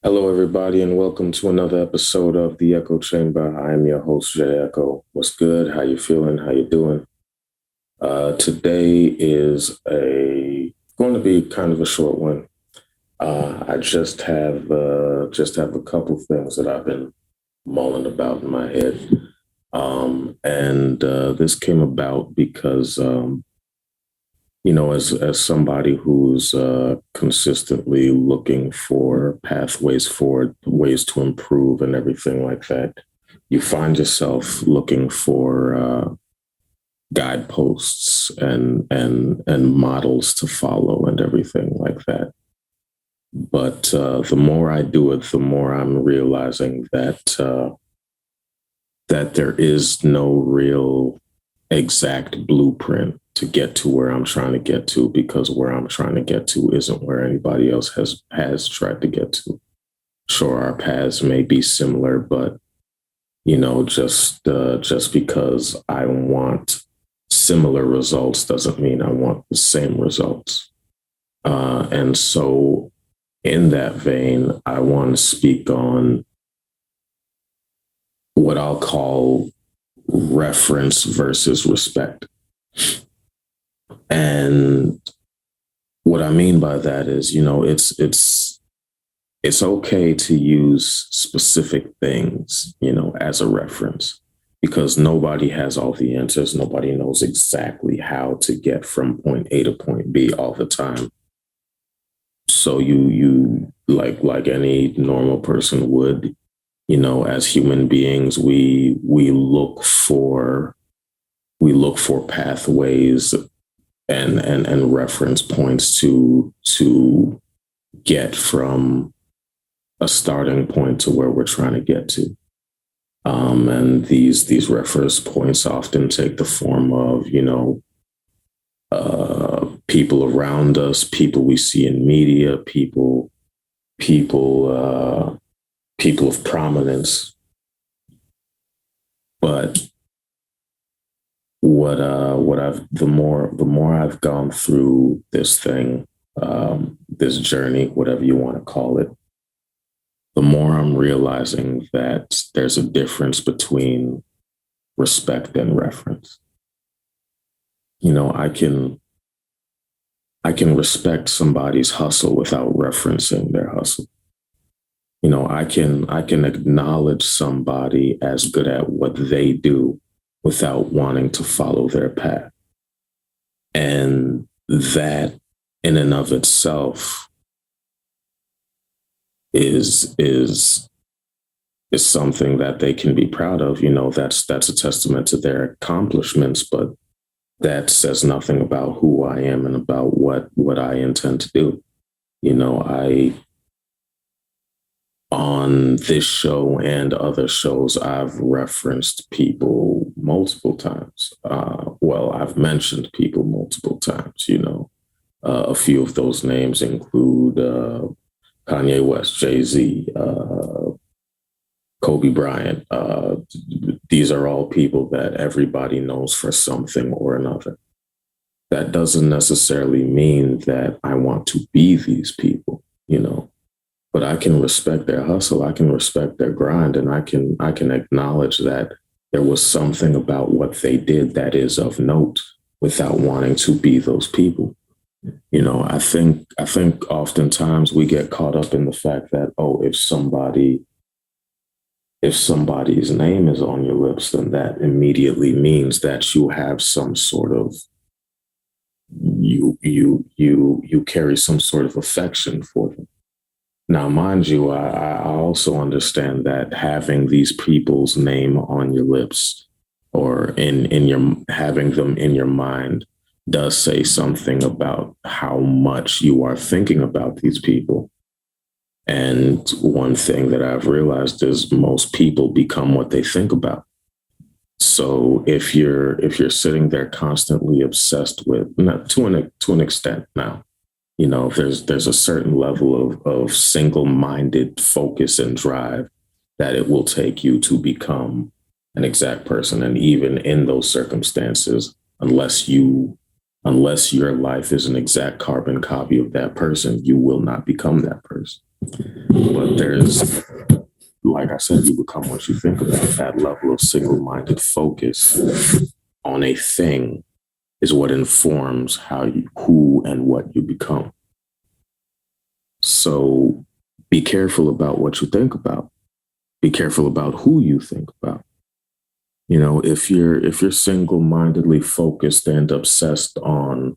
Hello, everybody, and welcome to another episode of the Echo Chamber. I am your host, J.Ecko. What's good? How you feeling? How you doing? Today is a going to be kind of a short one. I just have a couple things that I've been mulling about in my head, and this came about because as somebody who's consistently looking for pathways forward, ways to improve, and everything like that, you find yourself looking for guideposts and models to follow and everything like that. But the more I do it, the more I'm realizing that there is no real exact blueprint to get to where I'm trying to get to, because where I'm trying to get to isn't where anybody else has tried to get to. Sure, our paths may be similar, but just because I want similar results doesn't mean I want the same results. And so, in that vein, I want to speak on what I'll call reference versus respect. And what I mean by that is, it's okay to use specific things, as a reference, because nobody has all the answers. Nobody knows exactly how to get from point A to point B all the time. So you like any normal person would, as human beings, we look for pathways and reference points to get from a starting point to where we're trying to get to. And these reference points often take the form of, people around us, people we see in media, people, uh, people of prominence. But what I've the more I've gone through this thing, this journey, whatever you want to call it, the more I'm realizing that there's a difference between respect and reference. I can respect somebody's hustle without referencing their hustle. I can acknowledge somebody as good at what they do without wanting to follow their path. And that in and of itself is something that they can be proud of. That's a testament to their accomplishments, but that says nothing about who I am and about what I intend to do. I On this show and other shows, I've referenced people multiple times. Well, I've mentioned people multiple times. A few of those names include Kanye West, Jay-Z, Kobe Bryant. These are all people that everybody knows for something or another. That doesn't necessarily mean that I want to be these people, but I can respect their hustle. I can respect their grind, and I can acknowledge that there was something about what they did that is of note without wanting to be those people. I think oftentimes we get caught up in the fact that, oh, if somebody's name is on your lips, then that immediately means that you have some sort of you carry some sort of affection for them. Now, mind you, I also understand that having these people's name on your lips, or in your having them in your mind, does say something about how much you are thinking about these people. And one thing that I've realized is most people become what they think about. So if you're sitting there constantly obsessed with, not to an extent now, there's a certain level of single-minded focus and drive that it will take you to become an exact person. And even in those circumstances, unless your life is an exact carbon copy of that person, you will not become that person. But there's, like I said, you become what you think about. That level of single-minded focus on a thing is what informs who and what you become. So be careful about what you think about. Be careful about who you think about. You know, if you're single-mindedly focused and obsessed on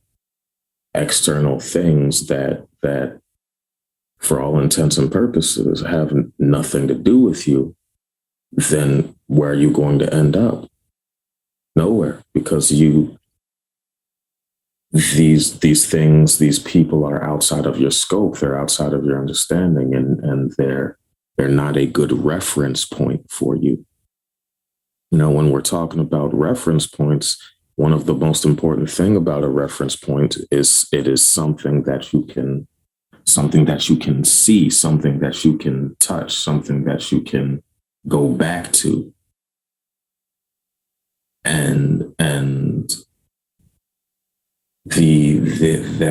external things that for all intents and purposes have nothing to do with you, then where are you going to end up? Nowhere, because these things, these people are outside of your scope, they're outside of your understanding, and they're not a good reference point for you. You know, when we're talking about reference points, one of the most important thing about a reference point is it is something that you can see, something that you can touch, something that you can go back to. And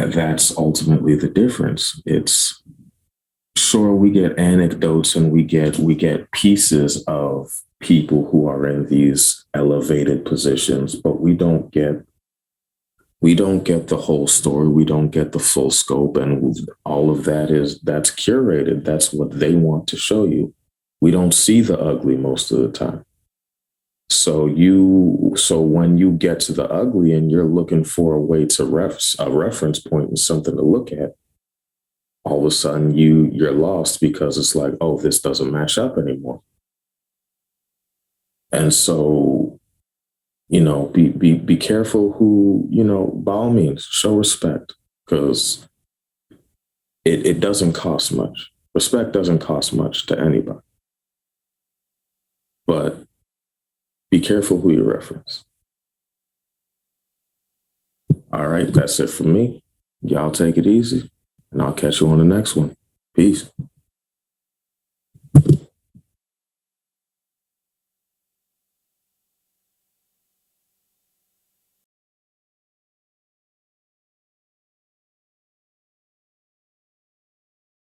that's ultimately the difference. It's sure we get anecdotes and we get pieces of people who are in these elevated positions, but we don't get the whole story. We don't get the full scope. And all of that's curated. That's what they want to show you. We don't see the ugly most of the time. So when you get to the ugly and you're looking for a way to a reference point and something to look at, all of a sudden you're lost because it's like, oh, this doesn't match up anymore. And so, be careful who, by all means, show respect, because it doesn't cost much. Respect doesn't cost much to anybody. But be careful who you reference. All right, that's it for me. Y'all take it easy, and I'll catch you on the next one. Peace.